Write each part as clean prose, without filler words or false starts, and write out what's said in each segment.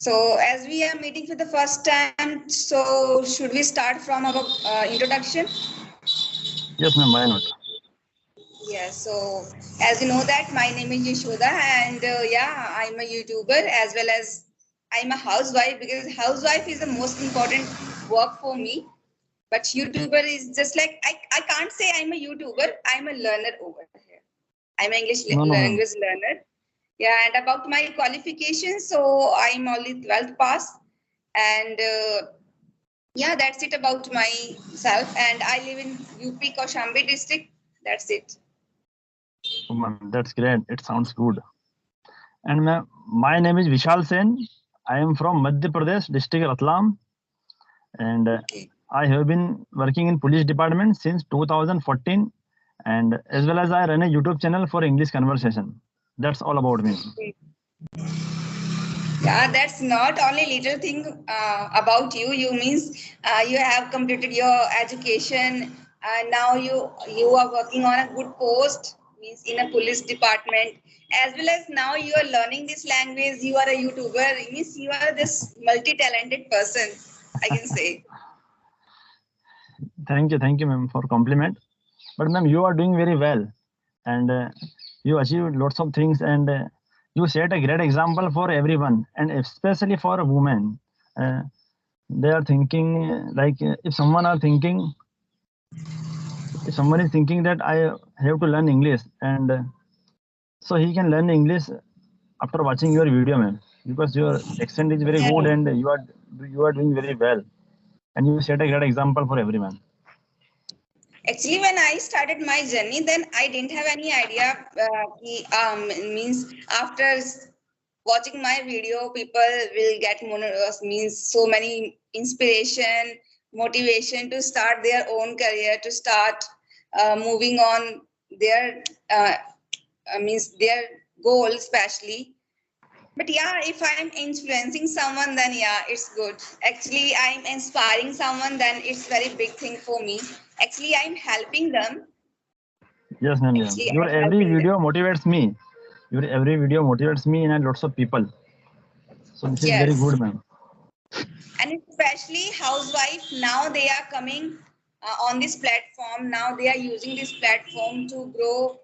So as we are meeting for the first time, so should we start from our introduction? Yes, ma'am. Why not? Yeah, so as you know that my name is Yashoda and yeah, I'm a YouTuber as well as I'm a housewife because housewife is the most important work for me. But YouTuber is just like, I can't say I'm a YouTuber, I'm a learner over here. I'm an English No, ma'am. language learner. Yeah, and about my qualifications, so I'm only 12th pass and yeah, that's it about myself and I live in UP Kaushambi district. That's it. Oh, ma'am, that's great. It sounds good. And ma'am, my name is Vishal Sen. I am from Madhya Pradesh, district Ratlam, and Okay. I have been working in police department since 2014, and as well as I run a YouTube channel for English conversation. That's all about me. Yeah, that's not only little thing about you. You means you have completed your education. Now you are working on a good post. Means in a police department, as well as now you are learning this language. You are a YouTuber. Means you are this multi-talented person. I can say. Thank you, ma'am, for compliment. But ma'am, you are doing very well, and you achieved lots of things, and you set a great example for everyone, and especially for women. Uh, they are thinking if someone are thinking, if someone is thinking that I have to learn English, and so he can learn English after watching your video, ma'am, because your accent is very good, Yeah. and you are doing very well, and you set a great example for everyone. Actually, when I started my journey, then I didn't have any idea. Means after watching my video, people will get means so many inspiration, motivation to start their own career, to start moving on their means their goal, especially. But yeah, if I'm influencing someone, then yeah, it's good. Actually, I'm inspiring someone, then it's very big thing for me. Actually, I'm helping them. Yes, ma'am. Yeah. Actually, Your I'm every helping them. video motivates me. Your every video motivates me and lots of people. So this is very Yes. good, ma'am. And especially housewife, now they are coming on this platform. Now they are using this platform to grow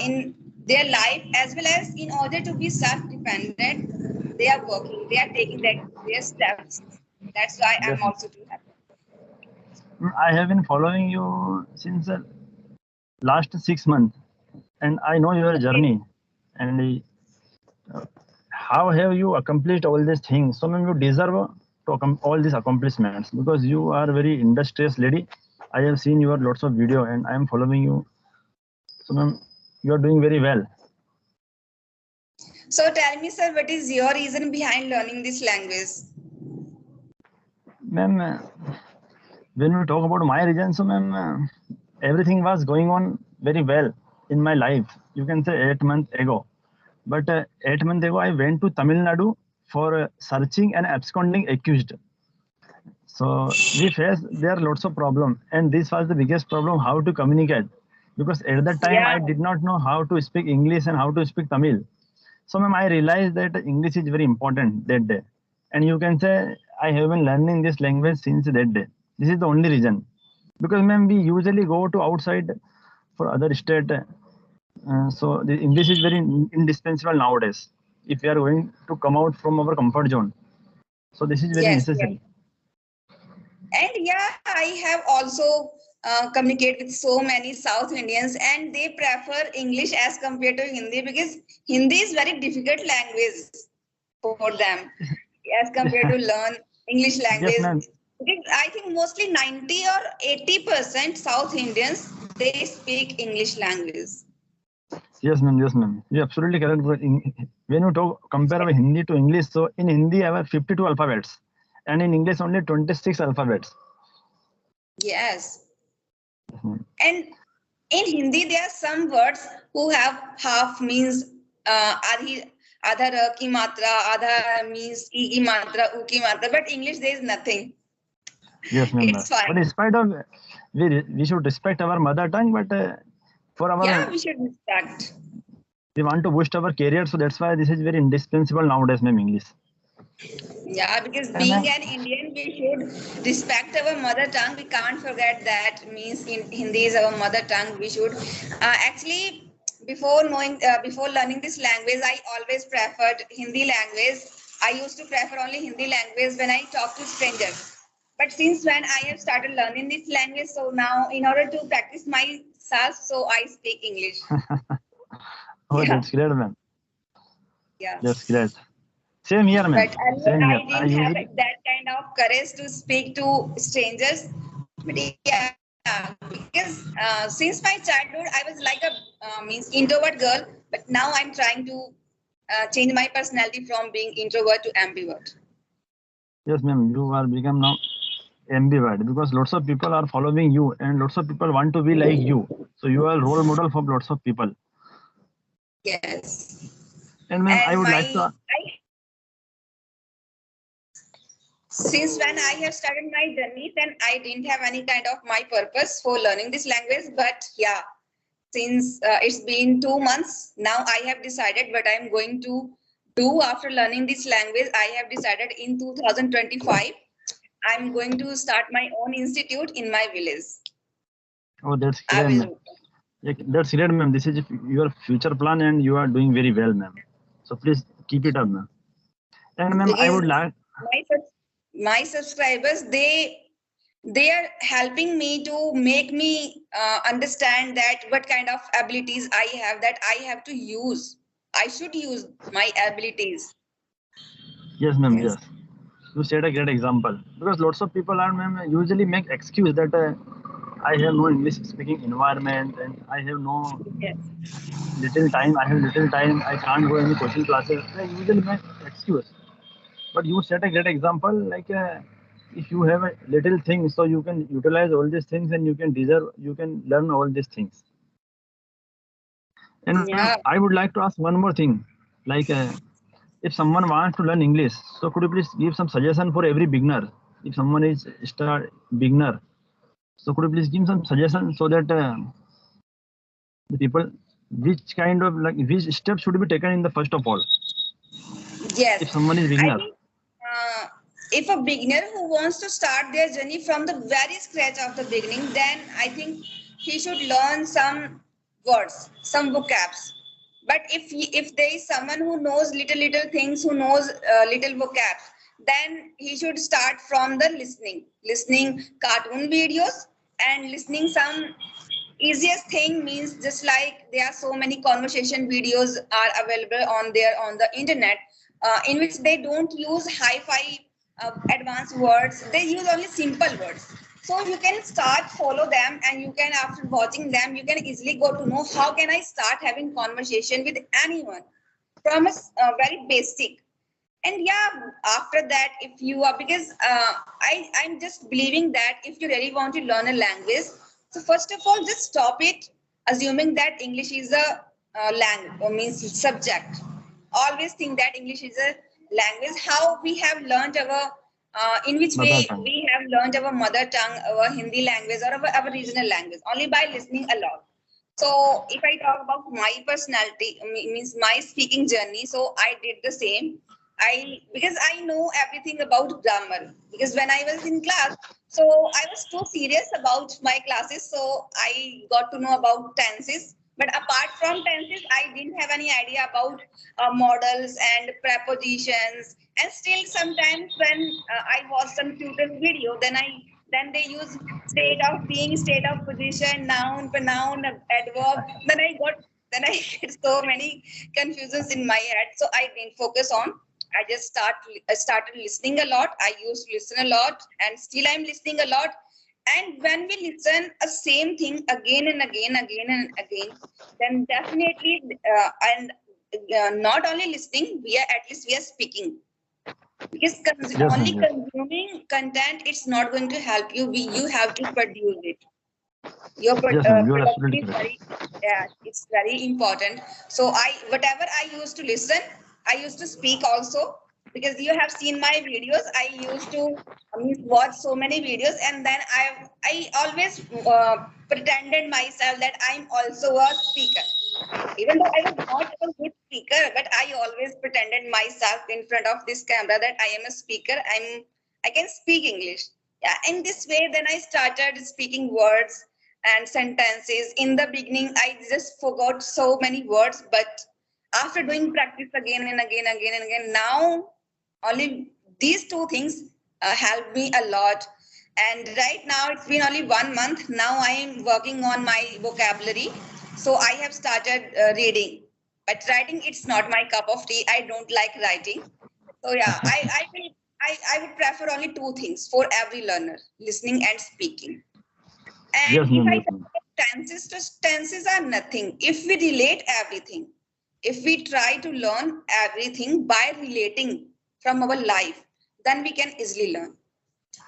in their life as well as in order to be self-dependent. They are working. They are taking their steps. That's why I'm Yes, ma'am. also too happy. I have been following you since last 6 months, and I know your Okay. journey. And how have you accomplished all these things? So, ma'am, you deserve to all these accomplishments because you are very industrious lady. I have seen your lots of video, and I am following you. So, ma'am, you are doing very well. So tell me, sir, what is your reason behind learning this language? Ma'am, when we talk about my region, so ma'am, everything was going on very well in my life. You can say 8 months ago. But 8 months ago, I went to Tamil Nadu for searching an absconding accused. So we face there are lots of problem, and this was the biggest problem: how to communicate. Because at that time, Yeah. I did not know how to speak English and how to speak Tamil. So, ma'am, I realized that English is very important that day. And you can say I have been learning this language since that day. This is the only reason. Because, ma'am, we usually go to outside for other state. So the English is very indispensable nowadays. If we are going to come out from our comfort zone, so this is very Yes, yes. necessary. And yeah, I have also communicated with so many South Indians, and they prefer English as compared to Hindi because Hindi is very difficult language for them as compared to learn English Yes, language. ma'am. Because I think mostly 90 or 80% South Indians they speak English language. Yes, ma'am. Yes, ma'am. You're absolutely correct. But when you talk compare our Hindi to English, so in Hindi I have 52 alphabets, and in English only 26 alphabets. Yes. Yes, ma'am. And in Hindi, there are some words who have half means adhi, adha ra ki matra, adha means e ki matra, u ki matra. But English, there is nothing. Yes, ma'am. It's But fine. in spite of we should respect our mother tongue, but for Yeah, our we should respect. we want to boost our career, so that's why this is very indispensable nowadays, ma'am. English. Yeah, because And being ma'am, an Indian, we should respect our mother tongue. We can't forget that. Means in Hindi is our mother tongue. We should actually before learning this language, I always preferred Hindi language. I used to prefer only Hindi language when I talk to strangers. But since when I have started learning this language, so now in order to practice myself, so I speak English. oh, Yeah, that's great, ma'am. yeah. That's great. Same here, But ma'am. earlier Same here. I I didn't have usually, that kind of courage to speak to strangers. But yeah, because since my childhood I was like a means introvert girl. But now I'm trying to change my personality from being introvert to ambivert. yes, ma'am. You are become now ambivert because lots of people are following you, and lots of people want to be like you. So you are role model for lots of people. Yes. And ma'am, I And would like to. since when I have started my journey, then I didn't have any kind of my purpose for learning this language. But yeah, since it's been 2 months now, I have decided what I'm going to do after learning this language. I have decided in 2025, I'm going to start my own institute in my village. Oh, that's I great, ma'am. will. Yeah, that's great, ma'am. This is your future plan, and you are doing very well, ma'am. So please keep it up, ma'am. And ma'am, I would Because like. my subscribers, they are helping me to make me understand that what kind of abilities I have, that I have to use. I should use my abilities. Yes, ma'am. Yes. Yes. You set a great example because lots of people are, ma'am, usually make excuse that I have no English speaking environment and I have no Yes. little time. I have little time. I can't go any coaching classes. They usually make excuse. But you set a great example. Like if you have a little thing, so you can utilize all these things and you can deserve. You can learn all these things. And ma'am, Yeah. I would like to ask one more thing. Like if someone wants to learn English, so could you please give some suggestion for every beginner? If someone is start beginner, so could you please give some suggestion so that the people, which kind of like which steps should be taken in the first of all, if Yes. someone is I beginner? think if a beginner who wants to start their journey from the very scratch of the beginning, then I think he should learn some words, some vocabs. But if there is someone who knows little things, who knows little vocabs, then he should start from the listening cartoon videos and listening some easiest thing. Means just like there are so many conversation videos are available on the internet, in which they don't use hi-fi advanced words, they use only simple words. So you can start follow them, and you can, after watching them, you can easily go to know how can I start having conversation with anyone from a very basic. And yeah, after that, if you are, because I'm just believing that if you really want to learn a language, so first of all, just stop it assuming that English is a language, or means subject. Always think that English is a language. How we have learned our in which way Mother tongue. we have learned our mother tongue, our Hindi language, or our regional language, only by listening a lot. So if I talk about my personality, means my speaking journey, so I did the same. Because I know everything about grammar. Because when I was in class, so I was too serious about my classes, so I got to know about tenses. But apart from tenses, I didn't have any idea about models and prepositions. And still, sometimes when I watch some tutor video, then they use state of being, state of position, noun, pronoun, adverb. Then I get so many confusions in my head. So I didn't focus on. I started listening a lot. I used to listen a lot, and still I'm listening a lot. And when we listen a same thing again and again and again, then definitely and not only listening, we are at least we are speaking. Because Yes, only ma'am. Yes. consuming content, it's not going to help you. You have to produce it. Your Yes, ma'am. You are production absolutely is correct. very, yeah, it's very important. So whatever I used to listen, I used to speak also. Because you have seen my videos, I used to watch so many videos, and then I always pretended myself that I'm also a speaker. Even though I was not a good speaker, but I always pretended myself in front of this camera that I am a speaker. I can speak English. Yeah, in this way, then I started speaking words and sentences. In the beginning, I just forgot so many words, but after doing practice again and again, now only these two things help me a lot. And right now, it's been only 1 month. Now I am working on my vocabulary. So I have started reading, but writing it's not my cup of tea. I don't like writing. So yeah, I would prefer only two things for every learner: listening and speaking. And Yes, if ma'am. I Yes, talk ma'am. about tenses, so tenses are nothing. If we relate everything, if we try to learn everything by relating from our life, then we can easily learn.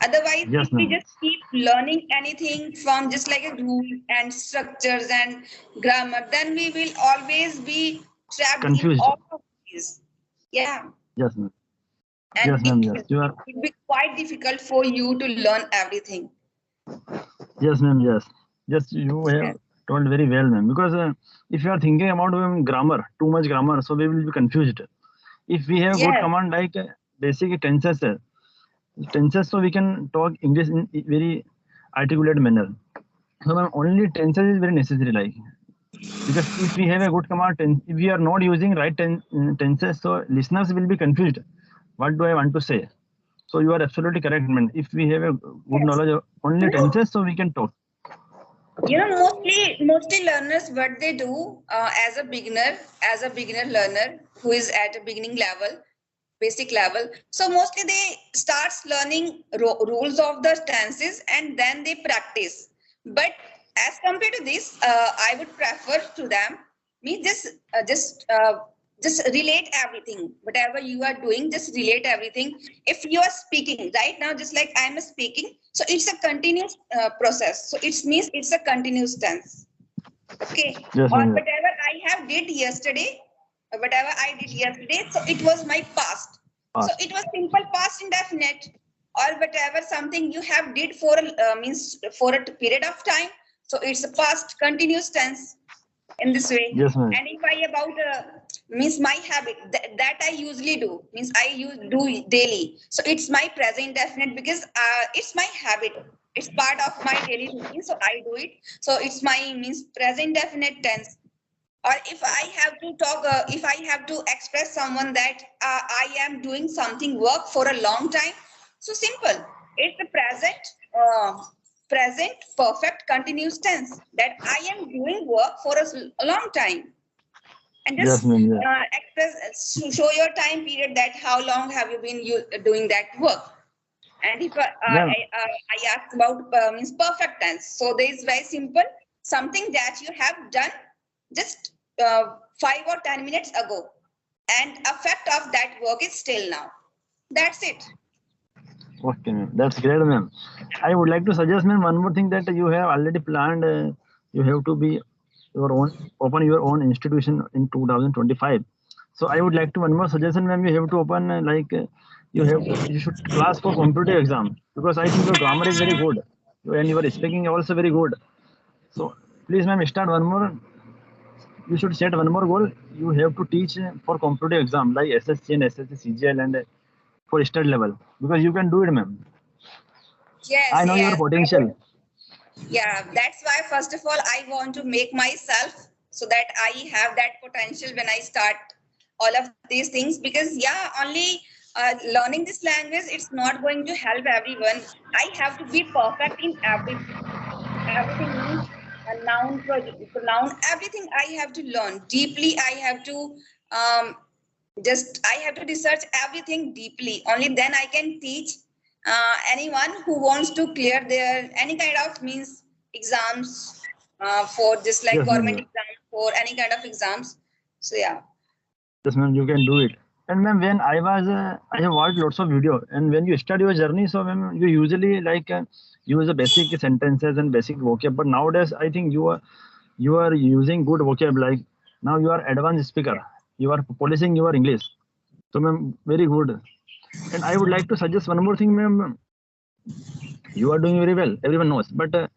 Otherwise, if Yes, we ma'am. just keep learning anything from just like a rule and structures and grammar, then we will always be trapped in Confused. all of these. Yeah, Yes, ma'am. and Yes, ma'am. Yes, you are. it will be quite difficult for you to learn everything. Yes, ma'am. Yes. Yes, you have Yes. told very well, ma'am. Because if you are thinking about grammar, too much grammar, so we will be confused. If we have good Yes. command like basic tenses, so we can talk English in a very articulate manner. So, ma'am, only tenses is very necessary. Like because if we have a good command, if we are not using right tenses, so listeners will be confused. What do I want to say? So you are absolutely correct, man. If we have a good Yes. knowledge of only You know, tenses, so we can talk. mostly learners, what they do as a beginner learner who is at a beginning level, basic level. So mostly they starts learning rules of the tenses and then they practice. But as compared to this, I would prefer to them me just relate everything. Whatever you are doing, just relate everything. If you are speaking right now, just like I'm speaking, so it's a continuous process. So it means it's a continuous tense. Okay. Yes, Or ma'am. Yes. whatever I did yesterday, so it was my past. So Past. it was simple past indefinite, or whatever something you have did for means for a period of time. So it's a past continuous tense in this way. Yes, ma'am. And if I about means my habit that I usually do means I use do daily. So it's my present definite because it's my habit. It's part of my daily routine, so I do it. So it's my means present definite tense. Or if I have to talk, if I have to express someone that I am doing something work for a long time, so simple. It's the present perfect continuous tense that I am doing work for a long time, and Yes, just ma'am. Yes. show your time period that how long have you been doing that work. And if Ma'am. I asked about means perfect tense, so there is very simple something that you have done just 5 or 10 minutes ago, and effect of that work is still now. That's it. Okay, ma'am. That's great, ma'am. I would like to suggest, ma'am, one more thing that you have already planned. You have to be your own, open your own institution in 2025. So I would like to one more suggestion, ma'am. You have to open you should class for competitive exam because I think your grammar is very good and your speaking also very good. So please, ma'am, start one more. You should set one more goal. You have to teach for competitive exam like SSC and SSC CGL and for state level because you can do it, ma'am. Yes, I know your yes. I would. potential. Yeah, that's why first of all I want to make myself so that I have that potential when I start all of these things, because yeah, only learning this language it's not going to help everyone. I have to be perfect in everything. Everything means a noun, pronoun, everything I have to learn deeply. I have to um, just I have to research everything deeply. Only then I can teach anyone who wants to clear their any kind of means exams for just like Yes, ma'am. government Yes, exams for any kind of exams. So yeah. yes, ma'am. You can do it. And ma'am, when I have watched lots of video. And when you start your journey, so ma'am, you usually use the basic sentences and basic vocab. But nowadays, I think you are using good vocab. Like now, you are advanced speaker. You are polishing your English. So, ma'am, very good. And I would like to suggest one more thing, ma'am. You are doing very well. Everyone knows. But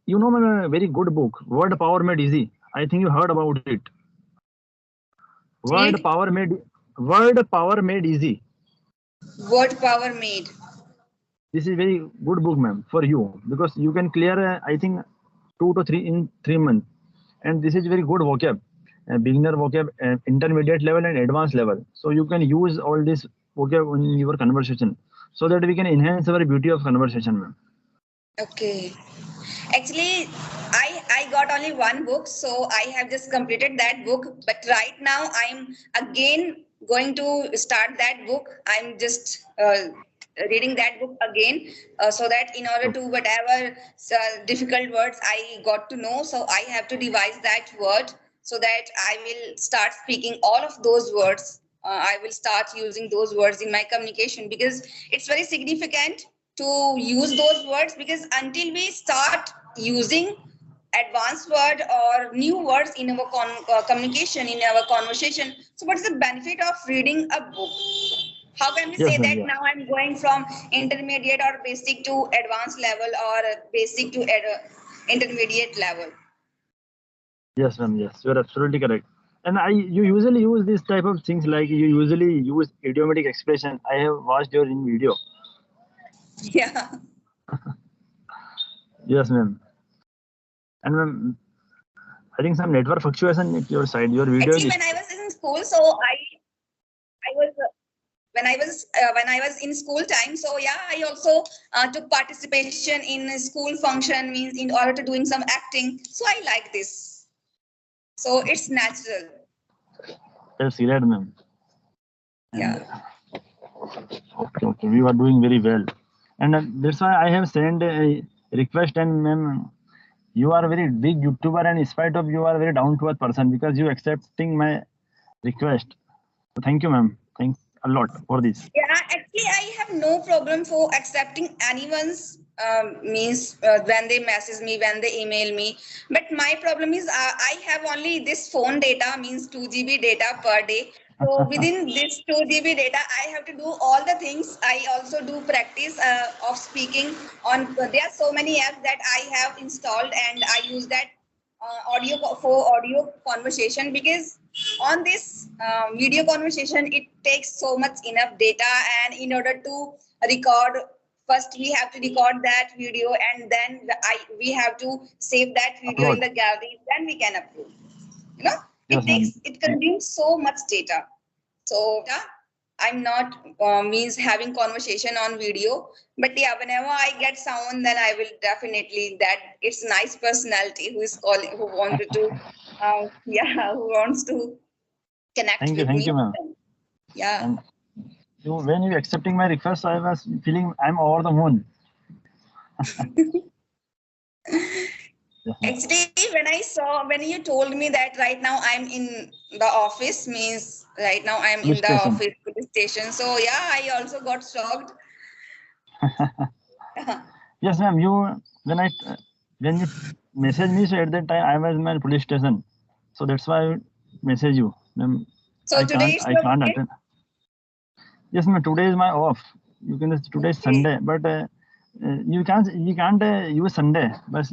you know, ma'am, a very good book, Word Power Made Easy. I think you heard about it. Word Read power made Word power made easy. Word Power Made. This is very good book, ma'am, for you because you can clear, I think, 2 to 3 in 3 months. And this is very good vocab, beginner vocab, intermediate level, and advanced level. So you can use all this vocab in your conversation, so that we can enhance our beauty of conversation, ma'am. Okay. Actually, I got only one book, so I have just completed that book. But right now, I'm again going to start that book. I'm just reading that book again, so that in order to whatever difficult words I got to know, so I have to devise that word so that I will start speaking all of those words. I will start using those words in my communication because it's very significant to use those words, because until we start using advanced word or new words in our communication, in our conversation, so what's the benefit of reading a book? How can we say Yes, ma'am. that Yeah. now I'm going from intermediate or basic to advanced level, or basic to intermediate level? Yes, ma'am. Yes, you are absolutely correct. And you usually use this type of things, like you usually use idiomatic expression. I have watched your in video. Yeah. Yes, ma'am. And ma'am, I think some network fluctuation at your side. Your video Actually, is. when I was in school, so I was when I was in school time. So yeah, I also took participation in a school function, means in order to doing some acting. So I like this. So it's natural. That's great, ma'am. And Yeah. okay, we are doing very well. And that's why I have sent a request. And ma'am, you are a very big YouTuber, and in spite of you are a very down to earth person because you accepting my request. So thank you, ma'am. Thanks a lot for this. Yeah, actually, I have no problem for accepting anyone's means when they message me, when they email me. But my problem is I have only this phone data, means 2 GB data per day. So within this 2 GB data, I have to do all the things. I also do practice of speaking on. There are so many apps that I have installed, and I use that for audio conversation, because on this video conversation it takes so much enough data, and in order to record, first we have to record that video, and then we have to save that video in Upload. the gallery, then we can upload. You know, Yes, ma'am. it consumes so much data. So yeah, I'm not means having conversation on video, but yeah, whenever I get someone, then I will definitely, that it's nice personality who is calling, who wanted to, yeah, who wants to connect with Thank me. you, ma'am. Yeah. And when you accepting my request, I was feeling I'm over the moon. Yes, ma'am. Actually, when you told me that right now I'm in the office, means right now I'm Police in the station. office police station. So yeah, I also got shocked. Yes, ma'am. When you message me, so at that time I was in my police station, so that's why I message you, ma'am. So today it's I your can't weekend. attend. Yes, ma'am. Today is my off. You can today is Okay. Sunday, but you can't use Sunday. But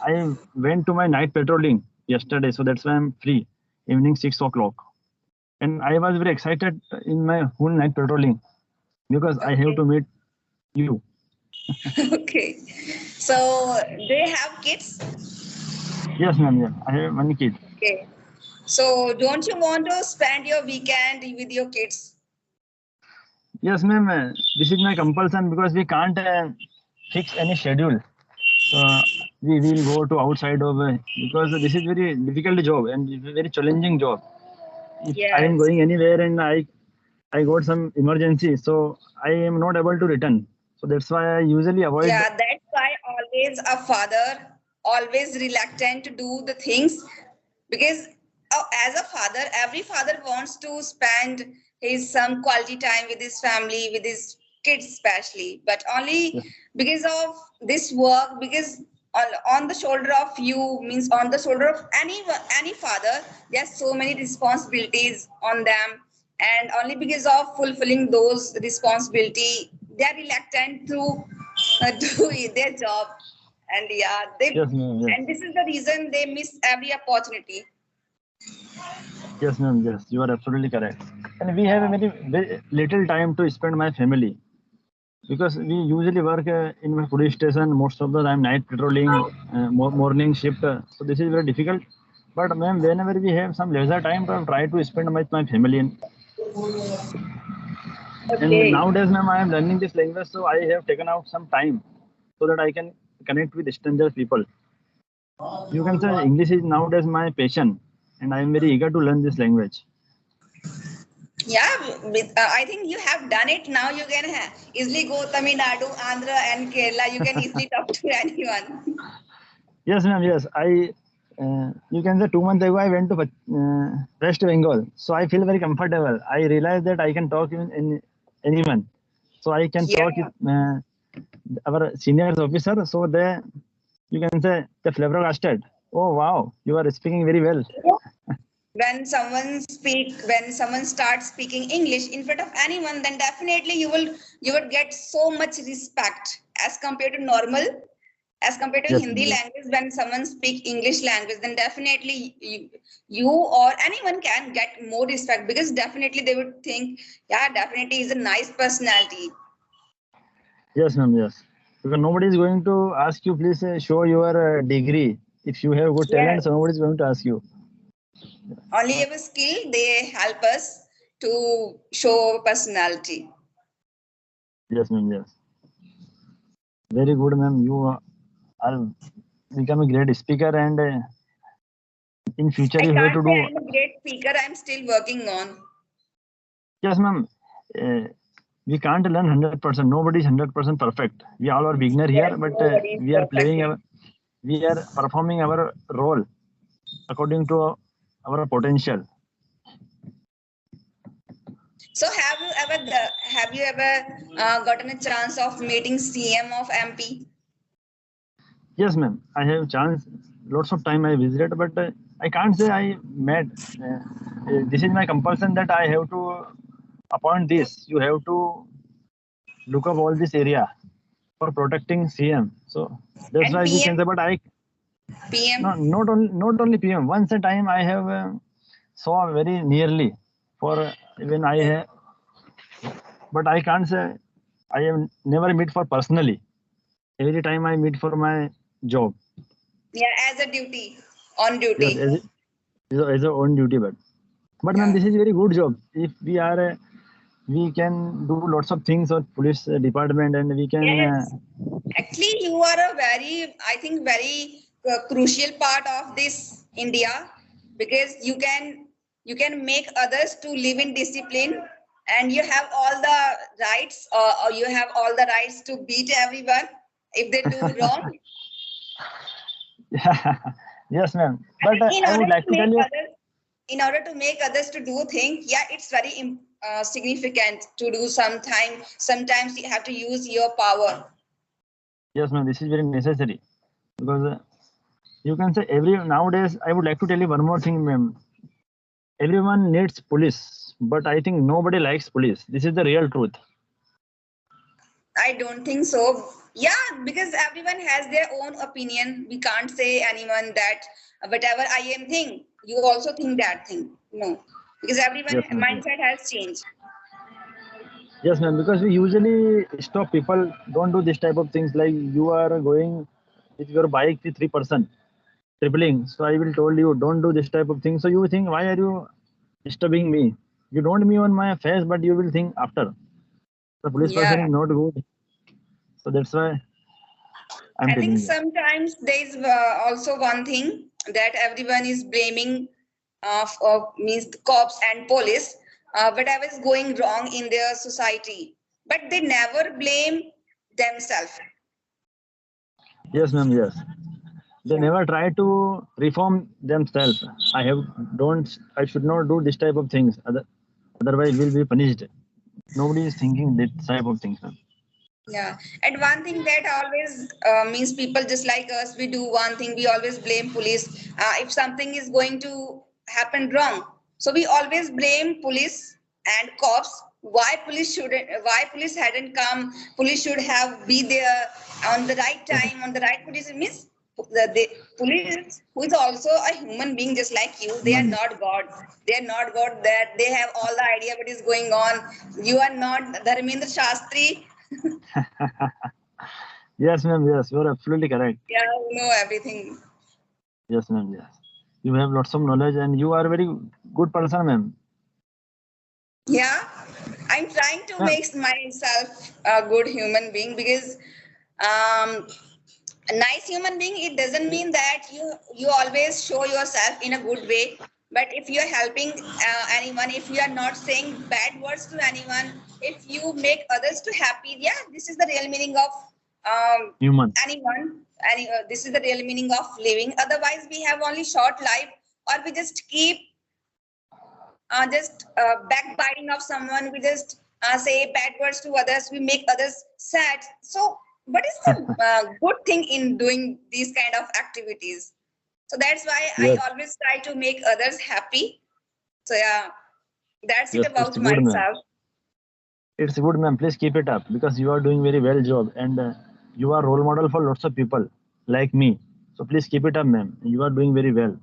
I went to my night patrolling yesterday, so that's why I'm free. Evening 6 o'clock, and I was very excited in my whole night patrolling because I have Okay. to meet you. Okay. So they have kids. Yes, ma'am. Yeah, I have one kid. Okay. So don't you want to spend your weekend with your kids? Yes, ma'am. This is my compulsion because we can't fix any schedule. So we will go to outside of because this is very difficult job and very challenging job. If I am Yes. going anywhere and I got some emergency, so I am not able to return. So that's why I usually avoid. Yeah, that's why always a father always reluctant to do the things, because as a father, every father wants to spend his some quality time with his family, with his kids especially, but only Yes, because of this work, because on the shoulder of you, means on the shoulder of any father, there's so many responsibilities on them, and only because of fulfilling those responsibility, they are reluctant to do their job. And yeah, they Yes, ma'am. Yes. and this is the reason they miss every opportunity. Yes, ma'am. Yes, you are absolutely correct. And we have a very little time to spend my family because we usually work in my police station most of the time, night patrolling, morning shift. So this is very difficult. But ma'am, whenever we have some leisure time, to try to spend with my family. And Okay. nowadays, ma'am, I am learning this language, so I have taken out some time so that I can connect with stranger people. You can say English is nowadays my passion, and I am very eager to learn this language. Yeah, I think you have done it. Now you can easily go Tamil Nadu, Andhra, and Kerala. You can easily talk to anyone. Yes, ma'am. Yes, you can say 2 months ago I went to West Bengal, so I feel very comfortable. I realized that I can talk in anyone, so I can Yeah. talk with our seniors officer. So you can say the flabbergasted. Oh wow, you are speaking very well. When someone starts speaking English in front of anyone, then definitely you would get so much respect as compared to normal, as compared to Yes, Hindi ma'am. Yes. language. When someone speak English language, then definitely you or anyone can get more respect, because definitely they would think, yeah, definitely he's a nice personality. Yes, ma'am. Yes. Because nobody is going to ask you, please show your degree. If you have good talent, Yes, so nobody is going to ask you. only of a skill they help us to show personality. Yes, ma'am. Yes. Very good, ma'am. You are become a great speaker, and in future I you have can't to say do. I'm a great speaker. I'm still working on. Yes, ma'am. Uh, we can't learn 100%. Nobody is 100% perfect. We all are beginner Yes, here, but nobody is we are perfect. playing we are performing our role according to our potential. So have you ever gotten a chance of meeting CM of MP? Yes, ma'am. I have chance. Lots of time I visited, but I can't say I met. This is my compulsion that I have to appoint this. You have to look up all this area for protecting CM. So that's And why we can say. PM? But I no, PM? not only PM. Once a time I have saw very nearly for when I have, but I can't say I have never meet for personally. Every time I meet for my job. Yeah, as a duty, on Yes, duty. as a own duty, but ma'am, Yeah. this is very good job. If we are, we can do lots of things on police department, and we can. Yes. Actually, you are a very, I think, very crucial part of this India, because you can make others to live in discipline, and you have all the rights, or you have all the rights to beat everyone if they do wrong. Yes, ma'am. I But think I would like to tell you. in order to make others to do things, yeah, it's very significant to do sometime. Sometimes you have to use your power. Yes, ma'am. This is very necessary because you can say every nowadays. I would like to tell you one more thing, ma'am. Everyone needs police, but I think nobody likes police. This is the real truth. I don't think so. Yeah, because everyone has their own opinion. We can't say anyone that whatever I am think, you also think that thing. No, because everyone Yes, ma'am. mindset has changed. Yes, ma'am. Because we usually stop people. Don't do this type of things. Like you are going with your bike with 3%, tripling. So I will told you don't do this type of thing. So you think why are you disturbing me? You don't me on my face, but you will think after. The police Yeah, person is not good. So that's why I'm I think telling you. sometimes there is also one thing that everyone is blaming means the cops and police, whatever is going wrong in their society, but they never blame themselves. Yes, ma'am. Yes. They Yeah. never try to reform themselves. I should not do this type of things. Otherwise will be punished. Nobody is thinking this type of things, ma'am. Yeah, and one thing that always means people just like us, we do one thing, we always blame police. If something is going to happen wrong, so we always blame police and cops. why police hadn't come. Police should have be there on the right time, on the right position. Means the police, who is also a human being just like you, they are Human not God. They are not God that they have all the idea what is going on. You are not Dharmendra Shastri. yes, ma'am. Yes, you are absolutely correct. Yeah, you know everything. Yes, ma'am. Yes, you have lots of knowledge, and you are a very good person, ma'am. Yeah, I'm trying to Ma'am, make myself a good human being because um, a nice human being, it doesn't mean that you always show yourself in a good way. But if you are helping anyone, if you are not saying bad words to anyone, if you make others to happy, yeah, this is the real meaning of human. anyone. This is the real meaning of living. Otherwise, we have only short life, or we just keep just backbiting of someone. We just say bad words to others. We make others sad. So, what is the good thing in doing these kind of activities? So that's why I Yes, always try to make others happy. So yeah, that's it yes, it's about good, ma'am. myself. It's good, ma'am. Please keep it up because you are doing very well job, and you are role model for lots of people like me. So please keep it up, ma'am. You are doing very well.